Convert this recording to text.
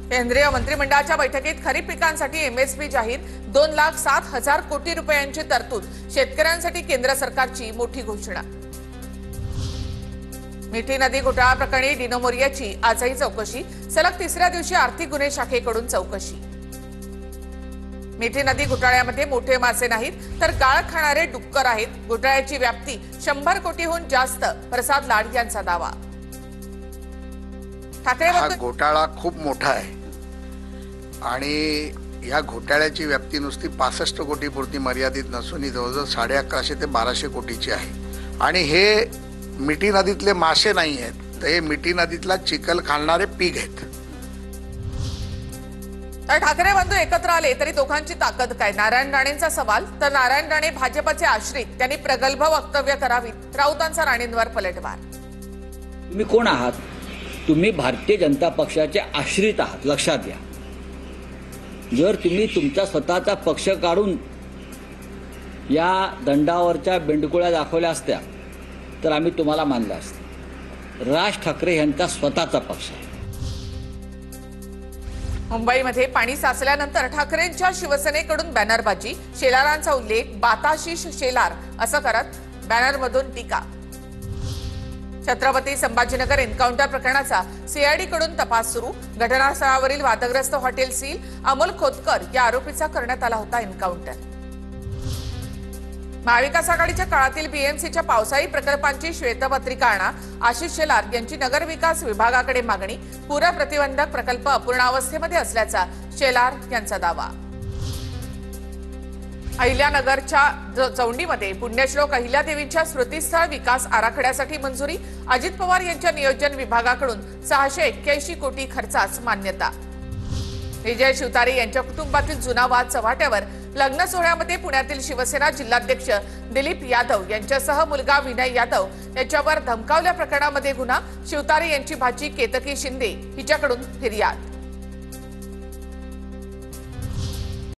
केंद्रीय मंत्रिमंडळाच्या बैठकीत खरीप पिकांसाठी एमएसपी जाहीर 2,07,000 कोटी रुपयांची तरतूद शेतकऱ्यांसाठी केंद्र सरकारची मोठी घोषणा। मिठी नदी घोटाळा प्रकरणी डिनो मोरियाची आजही चौकशी, सलग तिसऱ्या दिवशी आर्थिक गुन्हे शाखेकडून चौकशी। मिठी नदी घोटाळ्यामध्ये मोठे मासे नाहीत तर गाळ खाणारे डुक्कर आहेत। घोटाळ्याची व्याप्ती 100 कोटीहून जास्त, प्रसाद लाड यांचा दावा। हा घोटाळा खूप मोठा आहे आणि या घोटाळ्याची व्याप्ती नुसती 65 कोटीपुरती मर्यादित नसून जवळजवळ 1150 ते 1200 कोटीची आहे। आणि हे मिठी नदीतले मासे नाही आहेत, तर हे मिठी नदीतला चिखल खाणारे पीक आहेत। ठाकरे बंधू एकत्र आले तरी दोघांची ताकद काय? नारायण राणेंचा सवाल। तर नारायण राणे भाजपचे आश्रित, त्यांनी प्रगल्भ वक्तव्य करावीत, राऊतांचा राणेंवर पलटवार। तुम्ही कोण आहात? तुम्ही भारतीय जनता पक्षाचे आश्रित आहात, लक्षात घ्या। जर तुम्ही तुमचा स्वतःचा पक्ष काढून या दंडावरच्या बेंडकुळ्या दाखवल्या असत्या तर आम्ही तुम्हाला मानलं असतं। राज ठाकरे यांचा स्वतःचा पक्ष आहे। मुंबईमध्ये पाणी साचल्यानंतर ठाकरेंच्या शिवसेनेकडून बॅनरबाजी, शेलारांचा उल्लेख, बाताशीष शेलार असं करत बॅनरमधून टीका। छत्रपती संभाजीनगर एन्काउंटर प्रकरणाचा सीआयडीकडून तपास सुरू। घटनास्थळावरील वादग्रस्त हॉटेल सील, अमोल खोतकर या आरोपीचा करण्यात आला होता एन्काउंटर। महाविकास आघाडीच्या काळातील बीएमसीच्या पावसाळी प्रकल्पांची श्वेतपत्रिका आणा, आशिष शेलार यांची नगरविकास विभागाकडे मागणी। पूर प्रतिबंधक प्रकल्प अपूर्णावस्थेमध्ये असल्याचा शेलार यांचा दावा। अहिल्यानगरच्या चौंडीमध्ये पुण्यश्लोक अहिल्यादेवींच्या स्मृतिस्थळ विकास आराखड्यासाठी मंजुरी। अजित पवार यांच्या नियोजन विभागाकडून 681 कोटी खर्चास मान्यता। विजय शिवतारे यांच्या कुटुंबातील जुना वाद चव्हाट्यावर। लग्न सोहळ्यामध्ये पुण्यातील शिवसेना जिल्हाध्यक्ष दिलीप यादव यांच्यासह मुलगा विनय यादव याच्यावर धमकावल्या प्रकरणामध्ये गुन्हा। शिवतारे यांची भाची केतकी शिंदे हिच्याकडून फिर्याद।